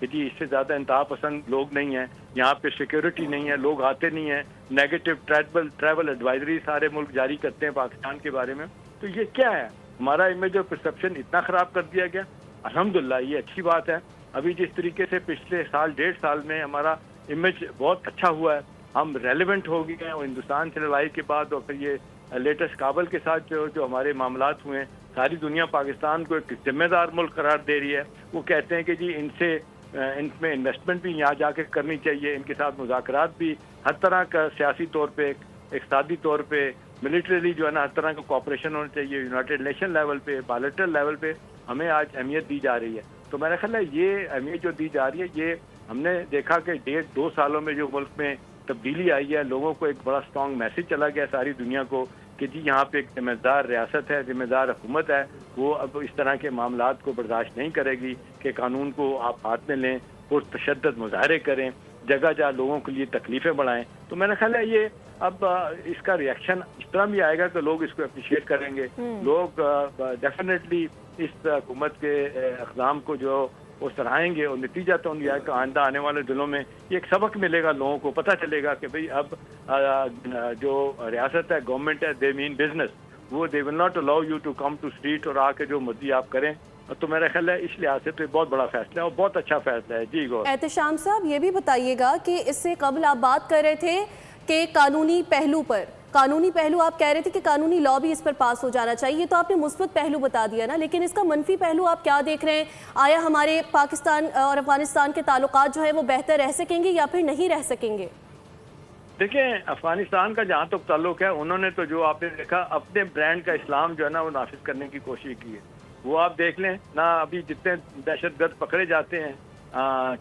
کہ جی اس سے زیادہ انتہا پسند لوگ نہیں ہیں، یہاں پہ سیکیورٹی نہیں ہے، لوگ آتے نہیں ہیں، نیگیٹو ٹریول ایڈوائزری سارے ملک جاری کرتے ہیں پاکستان کے بارے میں. تو یہ کیا ہے؟ ہمارا امیج اور پرسپشن اتنا خراب کر دیا گیا. الحمدللہ یہ اچھی بات ہے. ابھی جس طریقے سے پچھلے سال 1.5 سال میں ہمارا امیج بہت اچھا ہوا ہے، ہم ریلیونٹ ہو گئے ہیں، اور ہندوستان سے لڑائی کے بعد اور پھر یہ لیٹسٹ کابل کے ساتھ جو ہمارے معاملات ہوئے ہیں، ساری دنیا پاکستان کو ایک ذمہ دار ملک قرار دے رہی ہے. وہ کہتے ہیں کہ جی ان میں انویسٹمنٹ بھی یہاں جا کے کرنی چاہیے، ان کے ساتھ مذاکرات بھی ہر طرح کا سیاسی طور پہ، اقتصادی طور پہ، ملٹریلی جو ہے نا ہر طرح کا کوآپریشن ہونا چاہیے. یونائٹڈ نیشن لیول پہ، بائیلیٹرل لیول پہ ہمیں آج اہمیت دی جا رہی ہے. تو میرا خیال ہے یہ اہمیت جو دی جا رہی ہے، یہ ہم نے دیکھا کہ 1.5-2 سالوں میں جو ملک میں تبدیلی آئی ہے، لوگوں کو ایک بڑا اسٹرانگ میسج چلا گیا ساری دنیا کو کہ جی یہاں پہ ایک ذمہ دار ریاست ہے، ذمہ دار حکومت ہے، وہ اب اس طرح کے معاملات کو برداشت نہیں کرے گی کہ قانون کو آپ ہاتھ میں لیں، پرتشدد مظاہرے کریں، جگہ جگہ لوگوں کے لیے تکلیفیں بڑھائیں. تو میرا خیال ہے یہ اب اس کا ریئیکشن اس طرح بھی آئے گا کہ لوگ اس کو اپریشیٹ کریں گے. لوگ ڈیفینیٹلی اس حکومت کے اقدام کو جو وہ سراہیں گے، اور نتیجہ تو یہ ہے کہ آئندہ آنے والے دنوں میں یہ ایک سبق ملے گا، لوگوں کو پتہ چلے گا کہ بھئی اب جو ریاست ہے، گورنمنٹ ہے، دے مین بزنس، وہ they will not allow you to come to street اور آ کے جو مرضی آپ کریں. تو میرا خیال ہے اس لحاظ سے تو یہ بہت بڑا فیصلہ ہے اور بہت اچھا فیصلہ ہے. جی گور احتشام صاحب یہ بھی بتائیے گا کہ اس سے قبل آپ بات کر رہے تھے کہ قانونی پہلو آپ کہہ رہے تھے کہ قانونی لاء بھی اس پر پاس ہو جانا چاہیے. یہ تو آپ نے مثبت پہلو بتا دیا نا، لیکن اس کا منفی پہلو آپ کیا دیکھ رہے ہیں؟ آیا ہمارے پاکستان اور افغانستان کے تعلقات جو ہے وہ بہتر رہ سکیں گے یا پھر نہیں رہ سکیں گے؟ دیکھیں، افغانستان کا جہاں تک تعلق ہے، انہوں نے تو جو آپ نے دیکھا اپنے برانڈ کا اسلام جو ہے نا وہ نافذ کرنے کی کوشش کی ہے. وہ آپ دیکھ لیں نا، ابھی جتنے دہشت گرد پکڑے جاتے ہیں،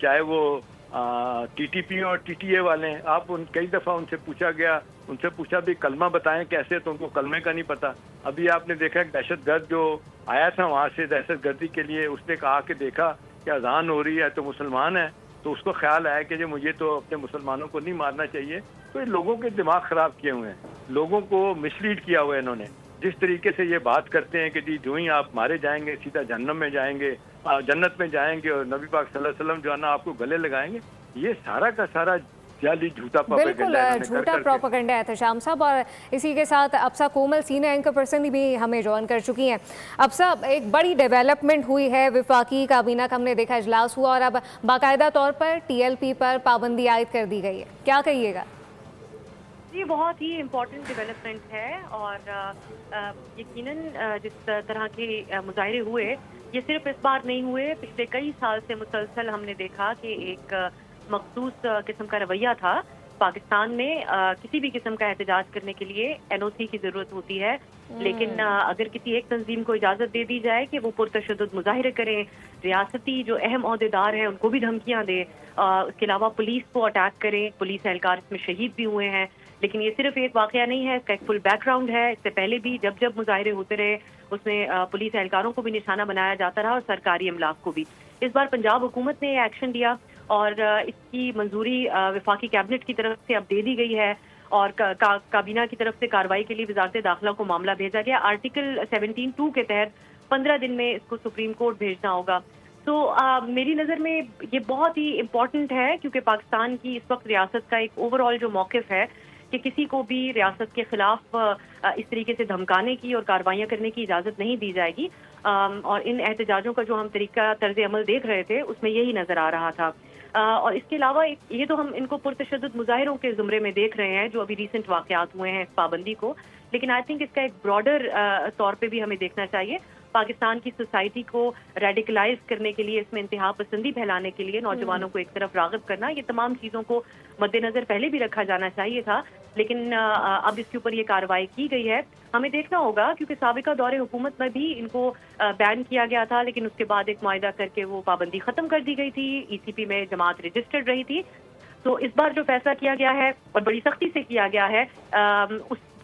چاہے وہ ٹی ٹی پی اور ٹی ٹی اے والے ہیں، آپ کئی دفعہ ان سے پوچھا بھی کلمہ بتائیں کیسے، تو ان کو کلمے کا نہیں پتا. ابھی آپ نے دیکھا ایک دہشت گرد جو آیا تھا وہاں سے دہشت گردی کے لیے، اس نے کہا کہ دیکھا کہ اذان ہو رہی ہے تو مسلمان ہے، تو اس کو خیال آیا کہ مجھے تو اپنے مسلمانوں کو نہیں مارنا چاہیے. تو یہ لوگوں کے دماغ خراب کیے ہوئے ہیں، لوگوں کو مسلیڈ کیا ہوا ہے انہوں نے. جس طریقے سے یہ بات کرتے ہیں کہ جی جو ہی آپ مارے جائیں گے سیدھا جہنم میں جائیں گے، جنت میں جائیں گے، اور نبی پاک صلی اللہ علیہ وسلم جو ہے نا آپ کو گلے لگائیں گے، یہ سارا کا سارا جعلی جھوٹا بالکل جھوٹا پروپیگنڈا ہے احتشام صاحب. اور اسی کے ساتھ افسا کومل سینئر اینکر پرسن بھی ہمیں جوائن کر چکی ہیں. افسا، ایک بڑی ڈیولپمنٹ ہوئی ہے، وفاقی کابینہ کا ہم نے دیکھا اجلاس ہوا اور اب باقاعدہ طور پر ٹی ایل پی پر پابندی عائد کر دی گئی ہے، کیا کہیے گا؟ یہ بہت ہی امپورٹنٹ ڈیولپمنٹ ہے، اور یقیناً جس طرح کے مظاہرے ہوئے یہ صرف اس بار نہیں ہوئے، پچھلے کئی سال سے مسلسل ہم نے دیکھا کہ ایک مخصوص قسم کا رویہ تھا. پاکستان میں کسی بھی قسم کا احتجاج کرنے کے لیے این او سی کی ضرورت ہوتی ہے، لیکن اگر کسی ایک تنظیم کو اجازت دے دی جائے کہ وہ پرتشدد مظاہرے کریں، ریاستی جو اہم عہدیدار ہیں ان کو بھی دھمکیاں دیں، اس کے علاوہ پولیس کو اٹیک کریں، پولیس اہلکار اس میں شہید بھی ہوئے ہیں. لیکن یہ صرف ایک واقعہ نہیں ہے، اس کا ایک فل بیک گراؤنڈ ہے. اس سے پہلے بھی جب مظاہرے ہوتے رہے اس میں پولیس اہلکاروں کو بھی نشانہ بنایا جاتا رہا اور سرکاری املاک کو بھی. اس بار پنجاب حکومت نے یہ ایکشن لیا اور اس کی منظوری وفاقی کیبنٹ کی طرف سے اب دے دی گئی ہے، اور کابینہ کی طرف سے کارروائی کے لیے وزارت داخلہ کو معاملہ بھیجا گیا. آرٹیکل 17(2) کے تحت 15 دن میں اس کو سپریم کورٹ بھیجنا ہوگا. تو میری نظر میں یہ بہت ہی امپورٹنٹ ہے، کیونکہ پاکستان کی اس وقت ریاست کا ایک اوور آل جو موقف ہے کہ کسی کو بھی ریاست کے خلاف اس طریقے سے دھمکانے کی اور کارروائیاں کرنے کی اجازت نہیں دی جائے گی. اور ان احتجاجوں کا جو ہم طریقہ طرز عمل دیکھ رہے تھے اس میں یہی نظر آ رہا تھا. اور اس کے علاوہ یہ تو ہم ان کو پرتشدد مظاہروں کے زمرے میں دیکھ رہے ہیں جو ابھی ریسنٹ واقعات ہوئے ہیں اس پابندی کو، لیکن آئی تھنک اس کا ایک براڈر طور پہ بھی ہمیں دیکھنا چاہیے. پاکستان کی سوسائٹی کو ریڈیکلائز کرنے کے لیے، اس میں انتہا پسندی پھیلانے کے لیے، نوجوانوں کو ایک طرف راغب کرنا، یہ تمام چیزوں کو مد نظر پہلے بھی رکھا جانا چاہیے تھا، لیکن اب اس کے اوپر یہ کارروائی کی گئی ہے. ہمیں دیکھنا ہوگا کیونکہ سابقہ دور حکومت میں بھی ان کو بین کیا گیا تھا، لیکن اس کے بعد ایک معاہدہ کر کے وہ پابندی ختم کر دی گئی تھی. ای سی پی میں جماعت رجسٹرڈ رہی تھی. تو اس بار جو فیصلہ کیا گیا ہے اور بڑی سختی سے کیا گیا ہے،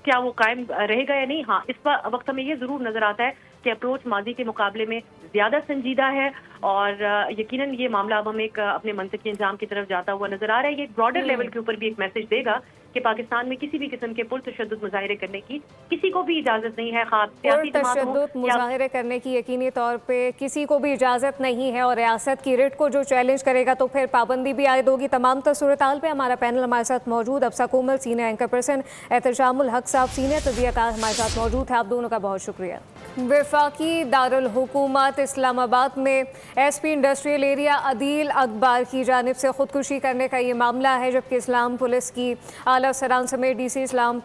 کیا وہ قائم رہے گا یا نہیں؟ ہاں، اس وقت ہمیں یہ ضرور نظر آتا ہے کہ اپروچ ماضی کے مقابلے میں زیادہ سنجیدہ ہے، اور یقیناً یہ معاملہ اب ہم ایک اپنے منطقی انجام کی طرف جاتا ہوا نظر آ رہا ہے. یہ براڈر لیول کے اوپر بھی ایک میسج دے گا کہ پاکستان میں کسی بھی قسم کے پرتشدد مظاہرے کرنے کی کسی کو بھی اجازت نہیں ہے، خواہ سیاسی جماعت ہو پرتشدد مظاہرے کرنے کی یقینی طور پہ کسی کو بھی اجازت نہیں ہے، اور ریاست کی ریٹ کو جو چیلنج کرے گا تو پھر پابندی بھی عائد ہوگی۔ تمام صورتحال پہ ہمارا پینل ہمارے ساتھ موجود، افسا کومل سینئر اینکر پرسن، احتشام الحق صاحب سینئر تجزیہ کار ہمارے ساتھ موجود ہے، آپ دونوں کا بہت شکریہ۔ وفاقی دارالحکومت اسلام آباد میں ایس پی انڈسٹریل ایریا عدیل اکبر کی جانب سے خودکشی کرنے کا یہ معاملہ ہے، جبکہ اسلام پولیس کی اعلیٰ افسران سمیت ڈی سی اسلام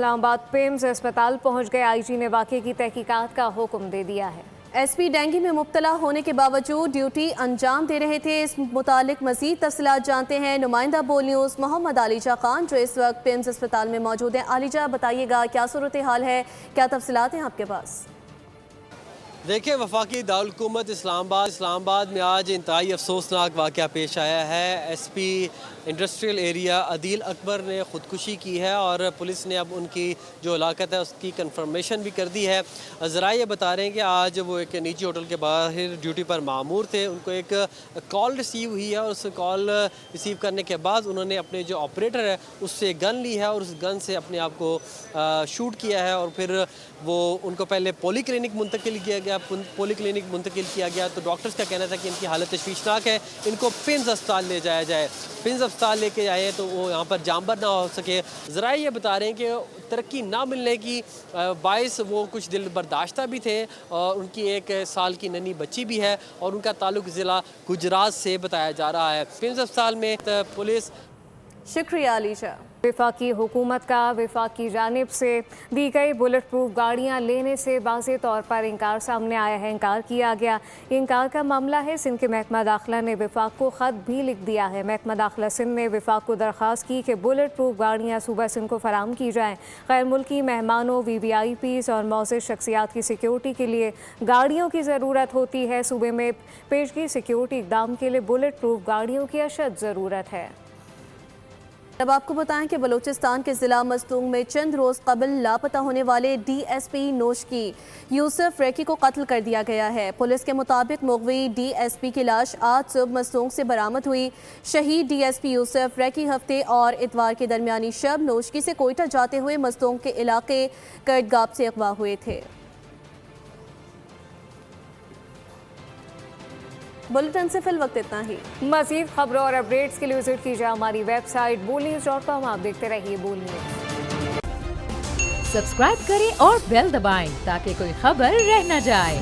آباد پیمز اسپتال پہنچ گئے۔ آئی جی نے واقعے کی تحقیقات کا حکم دے دیا ہے۔ ایس پی ڈینگی میں مبتلا ہونے کے باوجود ڈیوٹی انجام دے رہے تھے، اس متعلق مزید تفصیلات جانتے ہیں نمائندہ بول نیوز محمد عالیجہ خان جو اس وقت پیمز اسپتال میں موجود ہیں۔ عالیجہ بتائیے گا کیا صورتحال ہے، کیا تفصیلات ہیں آپ کے پاس؟ دیکھیں، وفاقی دارالحکومت اسلام آباد میں آج انتہائی افسوسناک واقعہ پیش آیا ہے۔ ایس پی انڈسٹریل ایریا عدیل اکبر نے خودکشی کی ہے، اور پولیس نے اب ان کی جو ہلاکت ہے اس کی کنفرمیشن بھی کر دی ہے۔ ذرائع یہ بتا رہے ہیں کہ آج وہ ایک نجی ہوٹل کے باہر ڈیوٹی پر مامور تھے، ان کو ایک کال ریسیو ہوئی ہے، اور اس کال ریسیو کرنے کے بعد انہوں نے اپنے جو آپریٹر ہے اس سے گن لی ہے، اور اس گن سے اپنے آپ کو شوٹ کیا ہے، اور پھر وہ ان کو پہلے پولی کلینک منتقل کیا گیا تو ڈاکٹرز کا کہنا تھا کہ ان کی حالت تشویشناک ہے، ان کو پنز اسپتال لے جایا جائے۔ پنز اسپتال لے کے آئے تو وہ یہاں پر جانبر نہ ہو سکے۔ ذرائع یہ بتا رہے ہیں کہ ترقی نہ ملنے کی باعث وہ کچھ دل برداشتہ بھی تھے، اور ان کی 1 سال کی ننھی بچی بھی ہے، اور ان کا تعلق ضلع گجرات سے بتایا جا رہا ہے۔ پنز اسپتال میں پولیس۔ شکریہ عالیجہ۔ وفاقی حکومت کا وفاق کی جانب سے دی گئی بلٹ پروف گاڑیاں لینے سے واضح طور پر انکار سامنے آیا ہے، انکار کیا گیا۔ انکار کا معاملہ ہے، سندھ کے محکمہ داخلہ نے وفاق کو خط بھی لکھ دیا ہے۔ محکمہ داخلہ سندھ نے وفاق کو درخواست کی کہ بلٹ پروف گاڑیاں صوبہ سندھ کو فراہم کی جائیں۔ غیر ملکی مہمانوں، VVIPs اور معزز شخصیات کی سیکیورٹی کے لیے گاڑیوں کی ضرورت ہوتی ہے۔ صوبے میں پیشگی سیکیورٹی اقدام کے لیے بلٹ پروف گاڑیوں کی اشد ضرورت ہے۔ اب آپ کو بتائیں کہ بلوچستان کے ضلع مزدونگ میں چند روز قبل لاپتہ ہونے والے DSP نوشکی یوسف ریکی کو قتل کر دیا گیا ہے۔ پولیس کے مطابق مغوی DSP کی لاش آج صبح مزدونگ سے برآمد ہوئی۔ شہید DSP یوسف ریکی ہفتے اور اتوار کے درمیانی شب نوشکی سے کوئٹہ جاتے ہوئے مزدونگ کے علاقے کردگاب سے اغوا ہوئے تھے۔ بلٹن سے فی الوقت اتنا ہی۔ مزید خبروں اور اپڈیٹس کے لیے وزٹ کیجیے ہماری ویب سائٹ bolnews.com۔ آپ دیکھتے رہیے بول نیوز۔ سبسکرائب کریں اور بیل دبائیں تاکہ کوئی خبر رہ نہ جائے۔